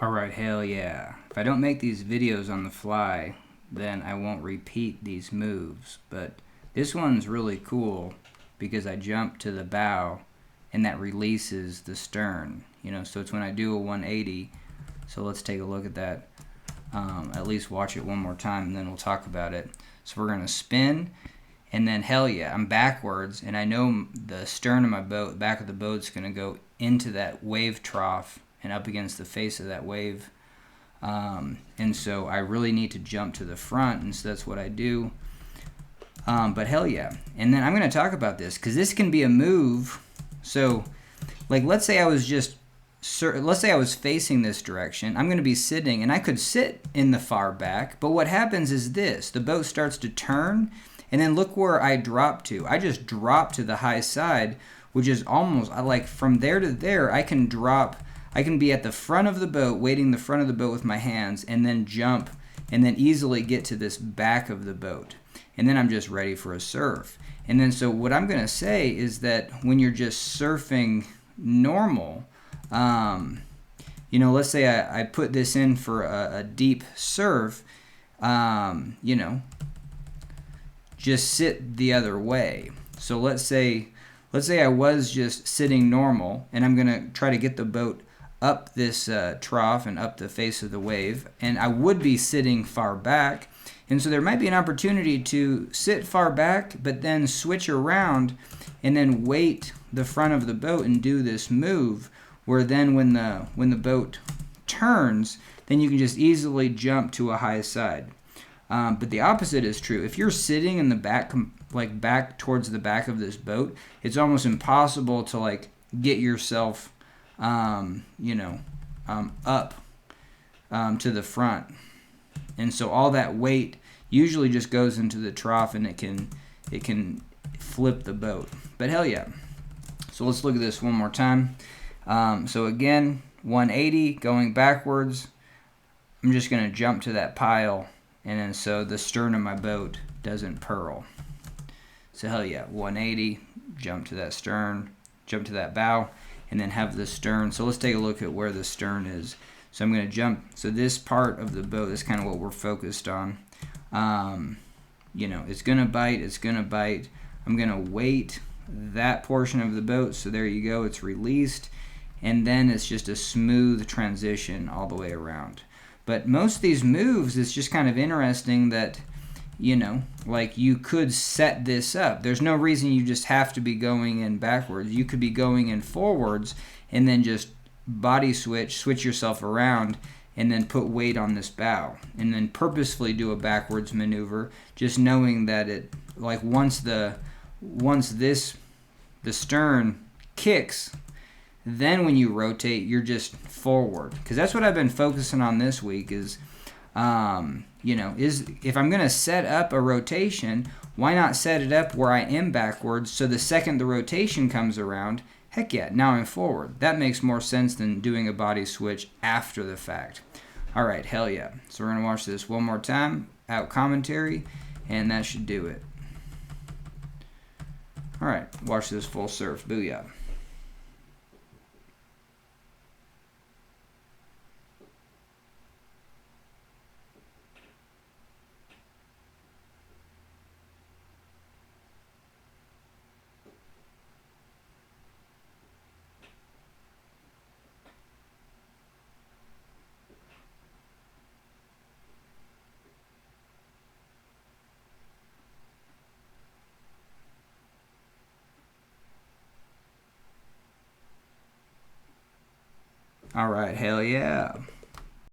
Alright, hell yeah. If I don't make these videos on the fly, then I won't repeat these moves. But this one's really cool because I jump to the bow and that releases the stern. You know, so it's when I do a 180. So let's take a look at that. At least watch it one more time and then we'll talk about it. So we're going to spin, and then hell yeah, I'm backwards, and I know the stern of my boat, back of the boat's going to go into that wave trough and up against the face of that wave. And so I really need to jump to the front, and so that's what I do. But hell yeah. And then I'm going to talk about this because this can be a move. So like let's say I was facing this direction. I'm going to be sitting, and I could sit in the far back, but what happens is this: the boat starts to turn, and then look where I drop to. I just drop to the high side, which is almost like from there to there. I can drop. I can be at the front of the boat, weighting the front of the boat with my hands, and then jump, and then easily get to this back of the boat. And then I'm just ready for a surf. And then so what I'm going to say is that when you're just surfing normal, you know, let's say I put this in for a deep surf, you know, just sit the other way. So let's say I was just sitting normal, and I'm going to try to get the boat up this trough and up the face of the wave, and I would be sitting far back. And so there might be an opportunity to sit far back, but then switch around and then weight the front of the boat and do this move, where then when the boat turns, then you can just easily jump to a high side. But the opposite is true. If you're sitting in the back, like back towards the back of this boat, it's almost impossible to like get yourself, you know, up to the front. And so all that weight usually just goes into the trough, and it can flip the boat. But hell yeah. So let's look at this one more time. So again, 180 going backwards. I'm just going to jump to that pile, and then so the stern of my boat doesn't purl. So hell yeah, 180, jump to that stern, jump to that bow, and then have the stern. So let's take a look at where the stern is. So I'm going to jump. So this part of the boat is kind of what we're focused on. You know, it's going to bite, it's going to bite. I'm going to weight that portion of the boat. So there you go, it's released. And then it's just a smooth transition all the way around. But most of these moves, it's just kind of interesting that, you know, like you could set this up. There's no reason you just have to be going in backwards. You could be going in forwards and then just body switch yourself around, and then put weight on this bow, and then purposefully do a backwards maneuver, just knowing that it, like once the stern kicks, then when you rotate, you're just forward. Because that's what I've been focusing on this week is, you know, is if I'm going to set up a rotation, why not set it up where I am backwards, so the second the rotation comes around, heck yeah, now I'm forward. That makes more sense than doing a body switch after the fact. All right, hell yeah. So we're going to watch this one more time, out commentary, and that should do it. All right, watch this full surf. Booyah. All right, hell yeah.